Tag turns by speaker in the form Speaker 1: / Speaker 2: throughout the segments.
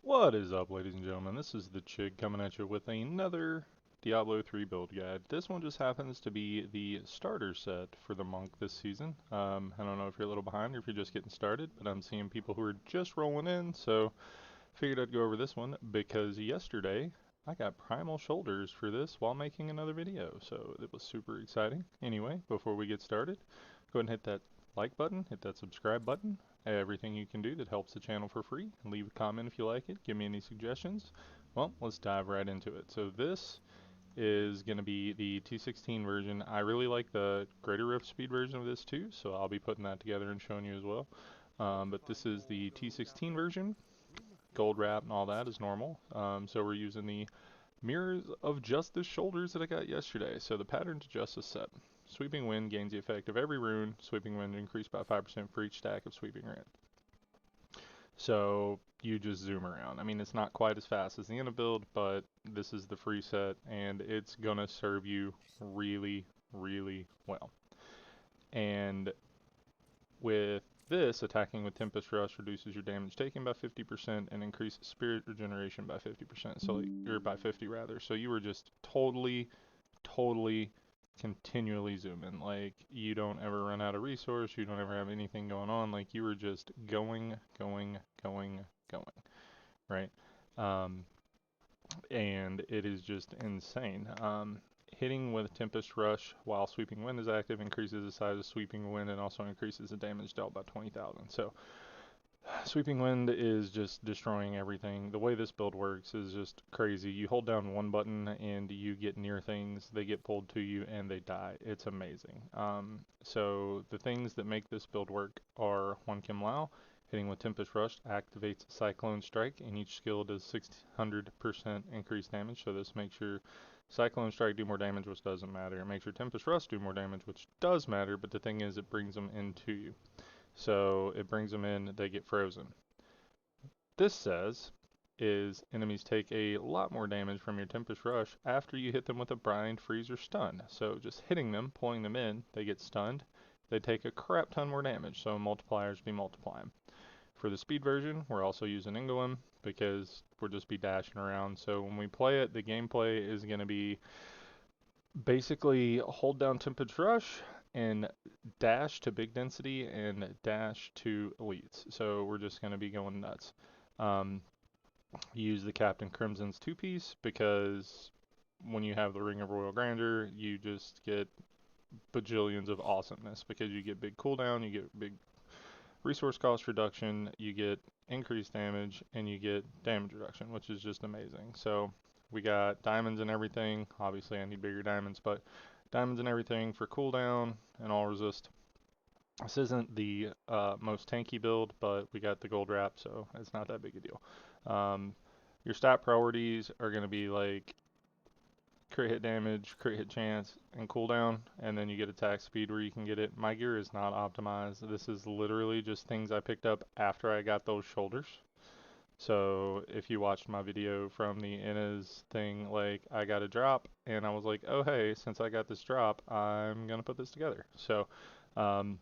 Speaker 1: What is up, ladies and gentlemen? This is the Chig coming at you with another Diablo 3 build guide. This one just happens to be the starter set for the monk this season. I don't know if you're a little behind or if you're just getting started, but I'm seeing people who are just rolling in, so figured I'd go over this one because yesterday I got primal shoulders for this while making another video, so it was super exciting. Anyway, before we get started, go ahead and hit that like button, hit that subscribe button, everything you can do that helps the channel for free. Leave a comment if you like it, give me any suggestions. Well, let's dive right into it. So this is going to be the t16 version. I really like the greater rift speed version of this too, so I'll be putting that together and showing you as well. But this is the t16 version. Gold wrap and all that is normal. So we're using the Mirrors of Justice shoulders that I got yesterday. So the Pattern to Justice set. Sweeping Wind gains the effect of every rune. Sweeping Wind increased by 5% for each stack of Sweeping Wind. So you just zoom around. I mean, it's not quite as fast as the end of build, but this is the free set, and it's going to serve you really, really well. And with this, attacking with Tempest Rush reduces your damage taken by 50% and increases spirit regeneration by 50%, so or by 50 rather. So you were just totally continually zooming. Like, you don't ever run out of resource, you don't ever have anything going on. Like, you were just going, right? Um, and it is just insane. Hitting with Tempest Rush while Sweeping Wind is active increases the size of Sweeping Wind and also increases the damage dealt by 20,000. So Sweeping Wind is just destroying everything. The way this build works is just crazy. You hold down one button and you get near things, they get pulled to you and they die. It's amazing. So the things that make this build work are One Kim Lao. Hitting with Tempest Rush activates Cyclone Strike, and each skill does 600% increased damage. So this makes your Cyclone Strike do more damage, which doesn't matter. It makes your Tempest Rush do more damage, which does matter, but the thing is it brings them into you. So it brings them in, they get frozen. This says is enemies take a lot more damage from your Tempest Rush after you hit them with a Bind, Freeze, or Stun. So just hitting them, pulling them in, they get stunned. They take a crap ton more damage, so multipliers be multiplying. For the speed version, we're also using Ingolem because we'll just be dashing around. So when we play it, the gameplay is going to be basically hold down Tempest Rush and dash to big density and dash to elites. So we're just going to be going nuts. Um, use the Captain Crimson's two-piece because when you have the Ring of Royal Grandeur, you just get bajillions of awesomeness because you get big cooldown, you get big resource cost reduction, you get increased damage, and you get damage reduction, which is just amazing. So we got diamonds and everything. Obviously, I need bigger diamonds, but diamonds and everything for cooldown and all resist. This isn't the most tanky build, but we got the gold wrap, so it's not that big a deal. Your stat priorities are going to be like crit hit damage, crit hit chance, and cooldown, and then you get attack speed where you can get it. My gear is not optimized. This is literally just things I picked up after I got those shoulders. So if you watched my video from the Inna's thing, like I got a drop and I was like, oh hey, since I got this drop, I'm gonna put this together. So um,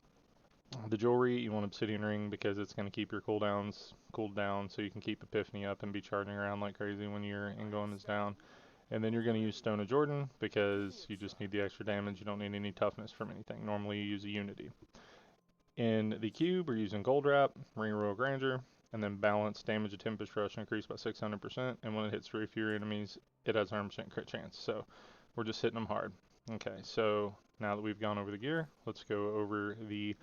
Speaker 1: the jewelry, you want obsidian ring because it's gonna keep your cooldowns cooled down, so you can keep Epiphany up and be charging around like crazy when your ingoing is down. And then you're going to use Stone of Jordan because you just need the extra damage. You don't need any toughness from anything. Normally you use a Unity. In the cube, we're using Gold Wrap, Ring of Royal Grandeur, and then balance damage of Tempest Rush increased by 600%. And when it hits 3 of your enemies, it has 100% crit chance. So we're just hitting them hard. Okay, so now that we've gone over the gear, let's go over the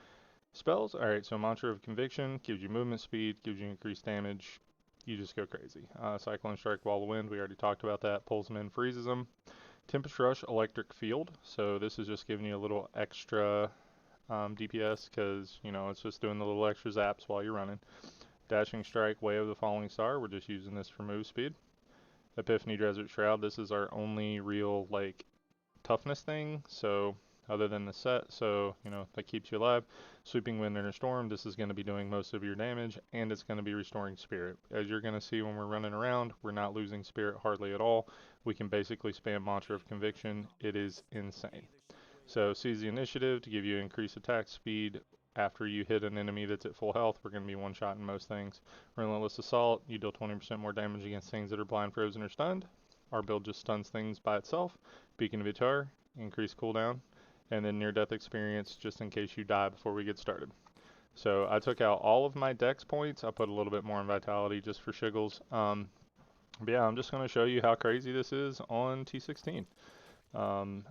Speaker 1: spells. Alright, so Mantra of Conviction gives you movement speed, gives you increased damage. You just go crazy. Cyclone Strike, Wall of Wind, we already talked about that. Pulls them in, freezes them. Tempest Rush, Electric Field. So this is just giving you a little extra DPS because, you know, it's just doing the little extra zaps while you're running. Dashing Strike, Way of the Falling Star. We're just using this for move speed. Epiphany Desert Shroud. This is our only real, like, toughness thing. So other than the set, so you know that keeps you alive. Sweeping Wind Inner Storm, this is going to be doing most of your damage, and it's going to be restoring spirit. As you're going to see when we're running around, we're not losing spirit hardly at all. We can basically spam Mantra of Conviction. It is insane. So seize the initiative to give you increased attack speed after you hit an enemy that's at full health, we're going to be one-shotting most things. Relentless Assault, you deal 20% more damage against things that are blind, frozen, or stunned. Our build just stuns things by itself. Beacon of Vitar, increased cooldown. And then Near-Death Experience, just in case you die before we get started. So I took out all of my dex points. I put a little bit more in Vitality just for shiggles. But yeah, I'm just going to show you how crazy this is on T16.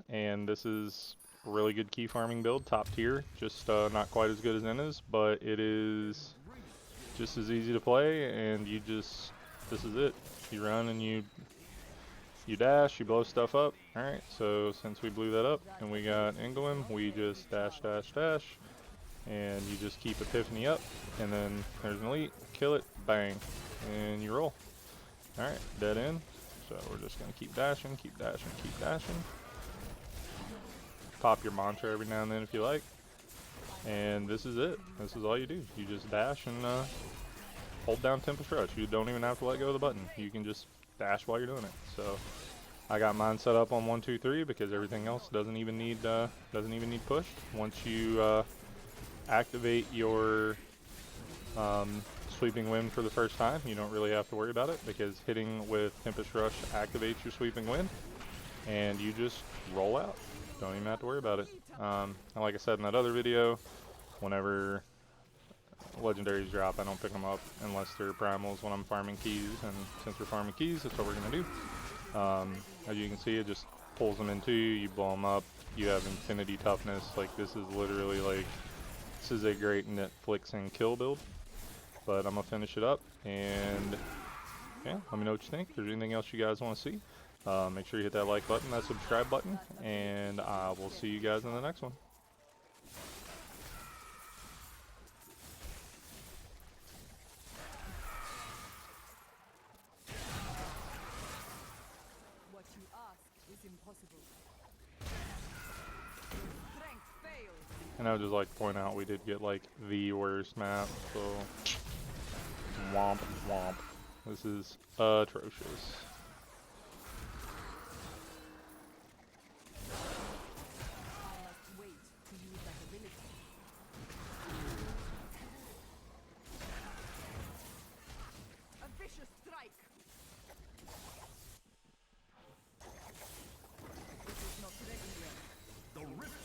Speaker 1: And this is a really good key farming build, top tier. Just not quite as good as Inna's, but it is just as easy to play. And this is it. You run and you dash, you blow stuff up. Alright, so since we blew that up and we got England, we just dash, dash, dash. And you just keep Epiphany up. And then there's an elite, kill it, bang. And you roll. Alright, dead end. So we're just going to keep dashing, keep dashing, keep dashing. Pop your mantra every now and then if you like. And this is it. This is all you do. You just dash and hold down Tempest Rush. You don't even have to let go of the button. You can just dash while you're doing it. So I got mine set up on 1, 2, 3 because everything else doesn't even need pushed. Once you activate your Sweeping Wind for the first time, you don't really have to worry about it because hitting with Tempest Rush activates your Sweeping Wind and you just roll out. Don't even have to worry about it. And like I said in that other video, whenever legendaries drop, I don't pick them up unless they're primals when I'm farming keys, and since we're farming keys, that's what we're going to do. As you can see, it just pulls them into you, you blow them up, you have infinity toughness. Like, this is literally like, this is a great Netflix and kill build. But I'm going to finish it up, and yeah, let me know what you think. If there's anything else you guys want to see, make sure you hit that like button, that subscribe button, and I will see you guys in the next one.
Speaker 2: What you ask is impossible. Strength fails.
Speaker 1: And I would just like to point out we did get like the worst map, so womp womp. This is atrocious.
Speaker 2: I must wait to use that ability. A vicious strike. It is not ready yet.
Speaker 3: The rift.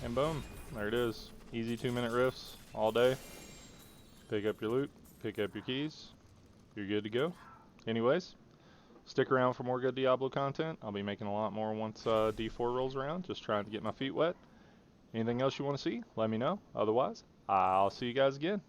Speaker 1: And boom, there it is. Easy 2-minute rifts all day. Pick up your loot, pick up your keys, you're good to go. Anyways, stick around for more good Diablo content. I'll be making a lot more once D4 rolls around, just trying to get my feet wet. Anything else you want to see, let me know. Otherwise, I'll see you guys again.